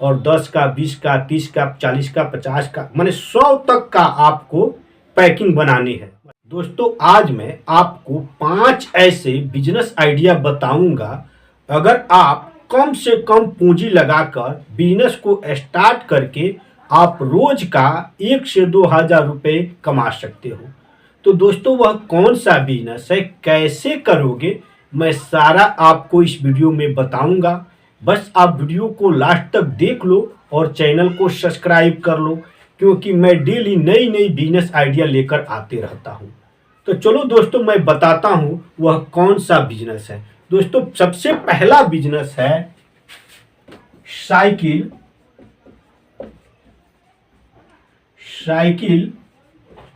और 10 का, 20 का, 30 का, 40 का, 50 का, माने 100 तक का आपको पैकिंग बनानी है। दोस्तों आज मैं आपको 5 ऐसे बिजनेस आइडिया बताऊंगा, अगर आप कम से कम पूंजी लगाकर बिजनेस को स्टार्ट करके आप रोज का 1 से 2 हजार रुपये कमा सकते हो। तो दोस्तों वह कौन सा बिजनेस है, कैसे करोगे, मैं सारा आपको इस वीडियो में बताऊंगा। बस आप वीडियो को लास्ट तक देख लो और चैनल को सब्सक्राइब कर लो, क्योंकि मैं डेली नई नई बिजनेस आइडिया लेकर आते रहता हूं। तो चलो दोस्तों मैं बताता हूं वह कौन सा बिजनेस है। दोस्तों सबसे पहला बिजनेस है साइकिल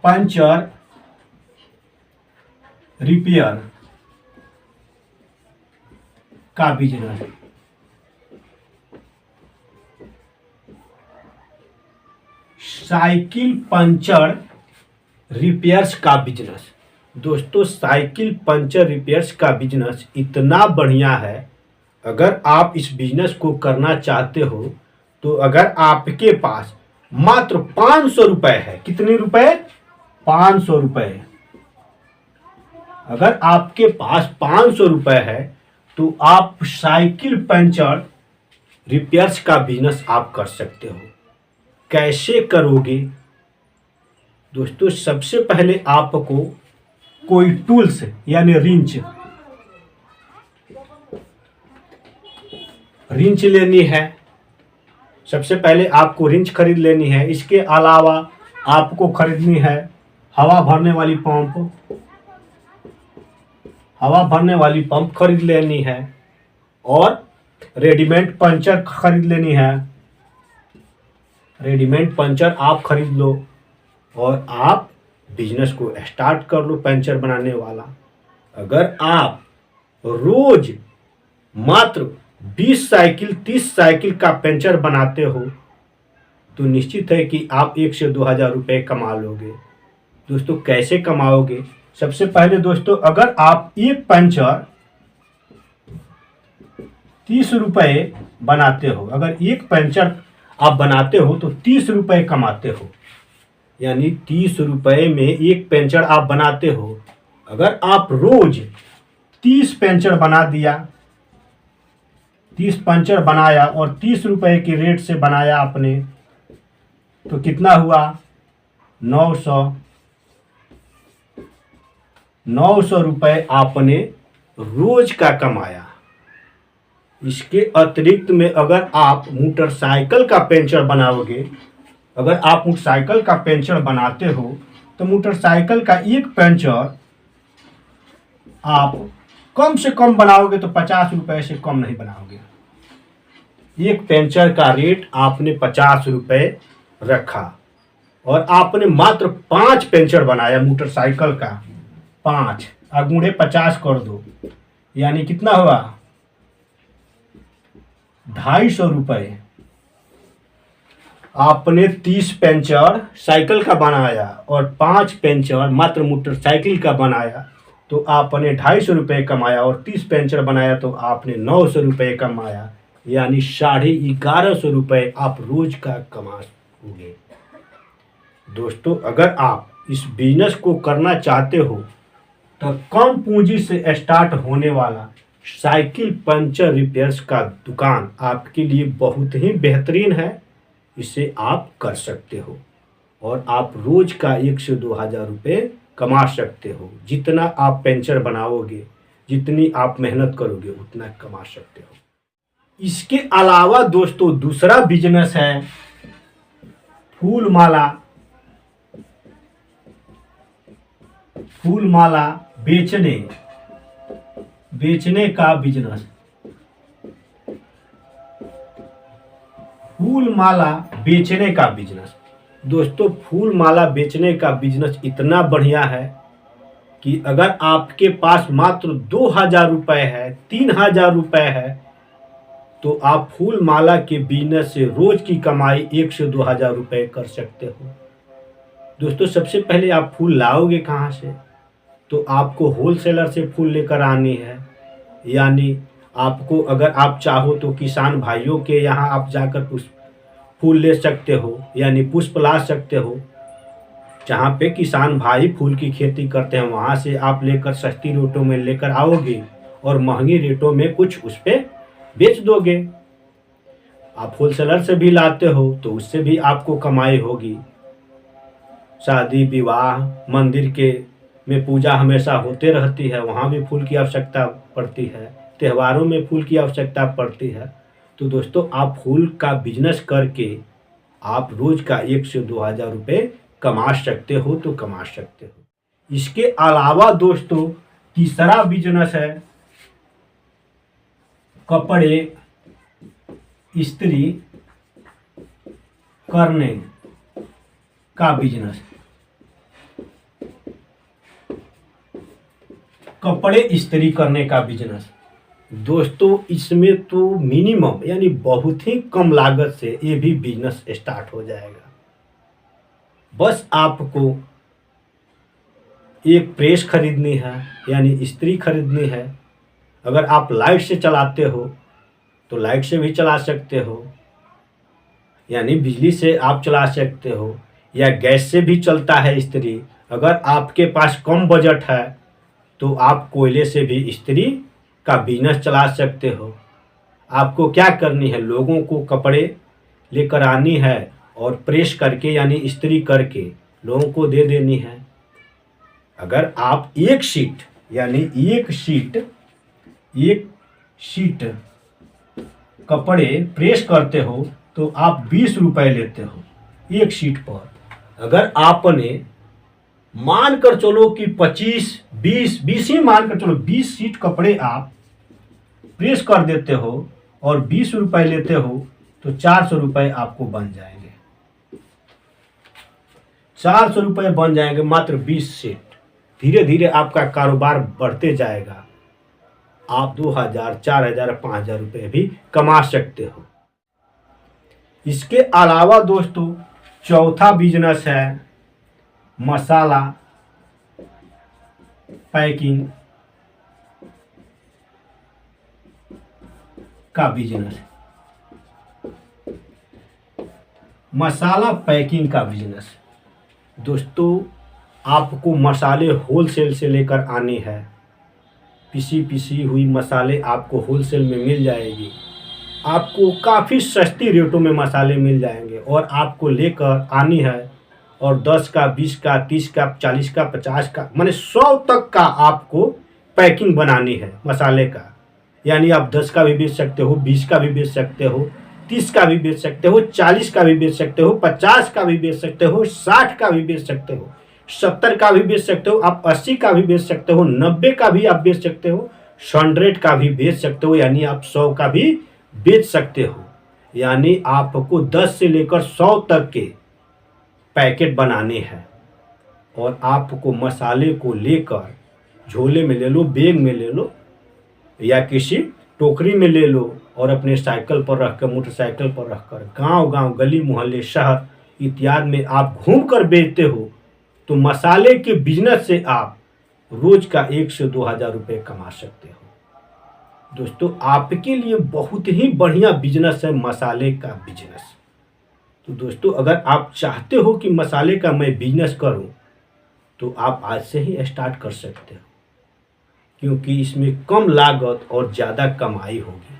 पंचर रिपेयर का बिजनेस। साइकिल पंचर रिपेयर्स का बिजनेस। दोस्तों साइकिल पंचर रिपेयर्स का बिजनेस इतना बढ़िया है, अगर आप इस बिजनेस को करना चाहते हो तो अगर आपके पास मात्र 500 रुपए है, कितने रुपए? 500 रुपए। अगर आपके पास 500 रुपए है तो आप साइकिल पंचर रिपेयर्स का बिजनेस आप कर सकते हो। कैसे करोगे? दोस्तों सबसे पहले आपको कोई टूल्स यानी रिंच लेनी है। सबसे पहले आपको रिंच खरीद लेनी है। इसके अलावा आपको खरीदनी है हवा भरने वाली पंप खरीद लेनी है और रेडीमेड पंचर खरीद लेनी है। रेडीमेड पंचर आप खरीद लो और आप बिजनेस को स्टार्ट कर लो पंचर बनाने वाला। अगर आप रोज मात्र 20 साइकिल 30 साइकिल का पंचर बनाते हो तो निश्चित है कि आप 1 से 2 हजार रुपये कमा लोगे। दोस्तों कैसे कमाओगे? सबसे पहले दोस्तों अगर आप एक पंचर 30 रुपये बनाते हो, अगर एक पंचर आप बनाते हो तो 30 रुपये कमाते हो, यानी 30 रुपये में एक पंचर आप बनाते हो। अगर आप रोज 30 पंचर बना दिया, 30 पंचर बनाया और 30 रुपये के रेट से बनाया आपने, तो कितना हुआ? 900 रुपये आपने रोज का कमाया। इसके अतिरिक्त में अगर आप मोटरसाइकिल का पंचर बनाओगे, अगर आप मोटरसाइकिल का पंचर बनाते हो तो मोटरसाइकिल का एक पंचर आप कम से कम बनाओगे तो 50 रुपये से कम नहीं बनाओगे। एक पंचर का रेट आपने 50 रुपये रखा और आपने मात्र 5 पंचर बनाया मोटरसाइकिल का, 5 अगुणे 50 कर दो, यानी कितना हुआ? 250 रुपये। आपने 30 पंचर साइकिल का बनाया और 5 पंचर मात्र मोटरसाइकिल का बनाया तो आपने 250 रुपये कमाया, और 30 पंचर बनाया तो आपने 900 रुपये कमाया, यानी 1150 रुपये आप रोज का कमाओगे। दोस्तों अगर आप इस बिजनेस को करना चाहते हो तो कम पूंजी से स्टार्ट होने वाला साइकिल पंचर रिपेयर्स का दुकान आपके लिए बहुत ही बेहतरीन है। इसे आप कर सकते हो और आप रोज का 1 से 2 हजार रुपये कमा सकते हो। जितना आप पंचर बनाओगे, जितनी आप मेहनत करोगे, उतना कमा सकते हो। इसके अलावा दोस्तों दूसरा बिजनेस है फूल माला बेचने का बिजनेस। फूल माला बेचने का बिजनेस। दोस्तों फूल माला बेचने का बिजनेस इतना बढ़िया है कि अगर आपके पास मात्र 2000 रुपये है, 3000 रुपये है, तो आप फूल माला के बिजनेस से रोज की कमाई 1 से 2 हजार रुपये कर सकते हो। दोस्तों सबसे पहले आप फूल लाओगे कहाँ से? तो आपको होलसेलर से फूल लेकर आनी है, यानी आपको अगर आप चाहो तो किसान भाइयों के यहाँ आप जाकर पुष्प फूल ले सकते हो, यानी पुष्प ला सकते हो। जहाँ पे किसान भाई फूल की खेती करते हैं वहाँ से आप लेकर सस्ती रेटों में लेकर आओगे और महंगी रेटों में कुछ उस पर बेच दोगे। आप होलसेलर से भी लाते हो तो उससे भी आपको कमाई होगी। शादी विवाह मंदिर के में पूजा हमेशा होते रहती है, वहाँ भी फूल की आवश्यकता पड़ती है। त्योहारों में फूल की आवश्यकता पड़ती है। तो दोस्तों आप फूल का बिजनेस करके आप रोज का 1 से 2 हज़ार रुपये कमा सकते हो तो कमा सकते हो। इसके अलावा दोस्तों तीसरा बिजनेस है कपड़े इस्त्री करने का बिजनेस। कपड़े इस्त्री करने का बिजनेस दोस्तों, इसमें तो मिनिमम यानी बहुत ही कम लागत से ये भी बिजनेस स्टार्ट हो जाएगा। बस आपको एक प्रेस खरीदनी है यानी इस्त्री खरीदनी है। अगर आप लाइट से चलाते हो तो लाइट से भी चला सकते हो, यानी बिजली से आप चला सकते हो, या गैस से भी चलता है इस्त्री। अगर आपके पास कम बजट है तो आप कोयले से भी इस्त्री का बिजनेस चला सकते हो। आपको क्या करनी है, लोगों को कपड़े लेकर आनी है और प्रेस करके यानी इस्त्री करके लोगों को दे देनी है। अगर आप एक शीट कपड़े प्रेस करते हो तो आप 20 रुपए लेते हो एक शीट पर। अगर आपने मानकर चलो कि 20 ही मानकर चलो 20 शीट कपड़े आप प्रेस कर देते हो और 20 रुपए लेते हो तो 400 रुपए आपको बन जाएंगे। 400 रुपए बन जाएंगे मात्र 20 शीट। धीरे धीरे आपका कारोबार बढ़ते जाएगा। आप 2 हज़ार 4 हज़ार 5 हज़ार रुपये भी कमा सकते हो। इसके अलावा दोस्तों चौथा बिजनेस है मसाला पैकिंग का बिजनेस। मसाला पैकिंग का बिजनेस दोस्तों, आपको मसाले होलसेल से लेकर आने हैं। पिसी हुई मसाले आपको होलसेल में मिल जाएगी। आपको काफ़ी सस्ती रेटों में मसाले मिल जाएंगे और आपको लेकर आनी है और 10 का 20 का 30 का 40 का 50 का माने 100 तक का आपको पैकिंग बनानी है मसाले का। यानी आप 10 का भी बेच सकते हो, 20 का भी बेच सकते हो, 30 का भी बेच सकते हो, 40 का भी बेच सकते हो, 50 का भी बेच सकते हो, 60 का भी बेच सकते हो, 70 का भी बेच सकते हो, आप 80 का भी बेच सकते हो, 90 का भी आप बेच सकते हो, 100 का भी बेच सकते हो, यानी आप 100 का भी बेच सकते हो। यानी आपको 10 से लेकर 100 तक के पैकेट बनाने हैं और आपको मसाले को लेकर झोले में ले लो, बैग में ले लो या किसी टोकरी में ले लो और अपने साइकिल पर रखकर, मोटरसाइकिल पर रखकर गांव-गांव, गली मोहल्ले, शहर इत्यादि में आप घूमकर बेचते हो तो मसाले के बिजनेस से आप रोज का 1 से 2 हज़ार रुपये कमा सकते हो। दोस्तों आपके लिए बहुत ही बढ़िया बिजनेस है मसाले का बिजनेस। तो दोस्तों अगर आप चाहते हो कि मसाले का मैं बिजनेस करूं तो आप आज से ही स्टार्ट कर सकते हो, क्योंकि इसमें कम लागत और ज़्यादा कमाई होगी।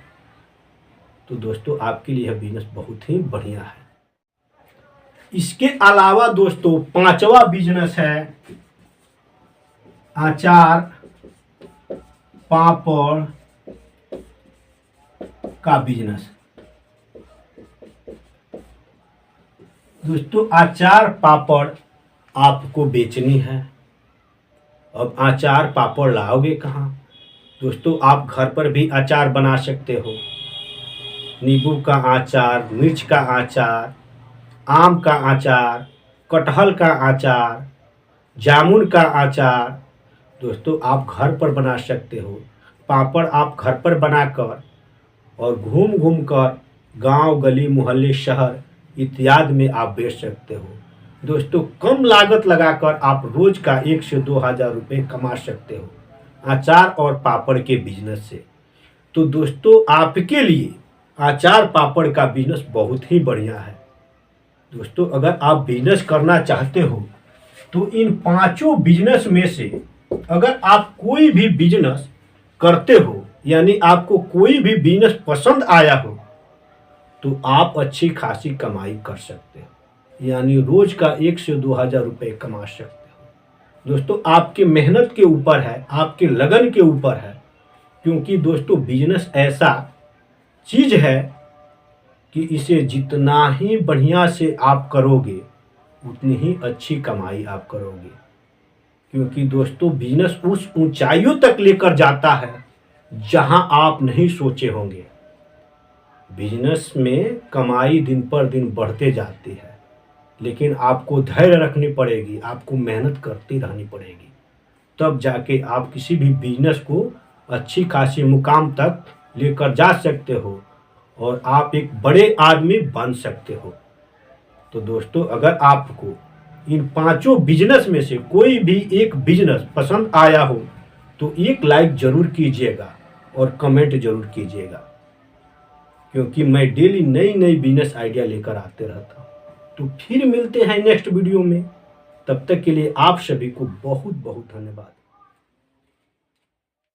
तो दोस्तों आपके लिए यह बिजनेस बहुत ही बढ़िया है। इसके अलावा दोस्तों पांचवा बिजनेस है अचार पापड़ का बिजनेस। दोस्तों अचार पापड़ आपको बेचनी है। अब अचार पापड़ लाओगे कहाँ? दोस्तों आप घर पर भी अचार बना सकते हो। नींबू का अचार, मिर्च का अचार, आम का अचार, कटहल का अचार, जामुन का अचार दोस्तों आप घर पर बना सकते हो। पापड़ आप घर पर बनाकर और घूम घूम कर गाँव, गली, मोहल्ले, शहर इत्यादि में आप बेच सकते हो। दोस्तों कम लागत लगाकर आप रोज का 1 से 2 हज़ार रुपये कमा सकते हो अचार और पापड़ के बिजनेस से। तो दोस्तों आपके लिए अचार पापड़ का बिजनेस बहुत ही बढ़िया है। दोस्तों अगर आप बिजनेस करना चाहते हो तो इन पांचों बिजनेस में से अगर आप कोई भी बिजनेस करते हो, यानी आपको कोई भी बिजनेस पसंद आया हो, तो आप अच्छी खासी कमाई कर सकते हो, यानी रोज का 1 से 2 हज़ार रुपये कमा सकते हो। दोस्तों आपके मेहनत के ऊपर है, आपके लगन के ऊपर है, क्योंकि दोस्तों बिजनेस ऐसा चीज है कि इसे जितना ही बढ़िया से आप करोगे उतनी ही अच्छी कमाई आप करोगे, क्योंकि दोस्तों बिजनेस उस ऊंचाइयों तक लेकर जाता है जहां आप नहीं सोचे होंगे। बिजनेस में कमाई दिन पर दिन बढ़ते जाती है, लेकिन आपको धैर्य रखनी पड़ेगी, आपको मेहनत करती रहनी पड़ेगी, तब जाके आप किसी भी बिजनेस को अच्छी खासी मुकाम तक लेकर जा सकते हो और आप एक बड़े आदमी बन सकते हो। तो दोस्तों अगर आपको इन पांचों बिजनेस में से कोई भी एक बिजनेस पसंद आया हो तो एक लाइक जरूर कीजिएगा और कमेंट जरूर कीजिएगा, क्योंकि मैं डेली नई नई बिजनेस आइडिया लेकर आते रहता हूँ। तो फिर मिलते हैं नेक्स्ट वीडियो में, तब तक के लिए आप सभी को बहुत बहुत धन्यवाद।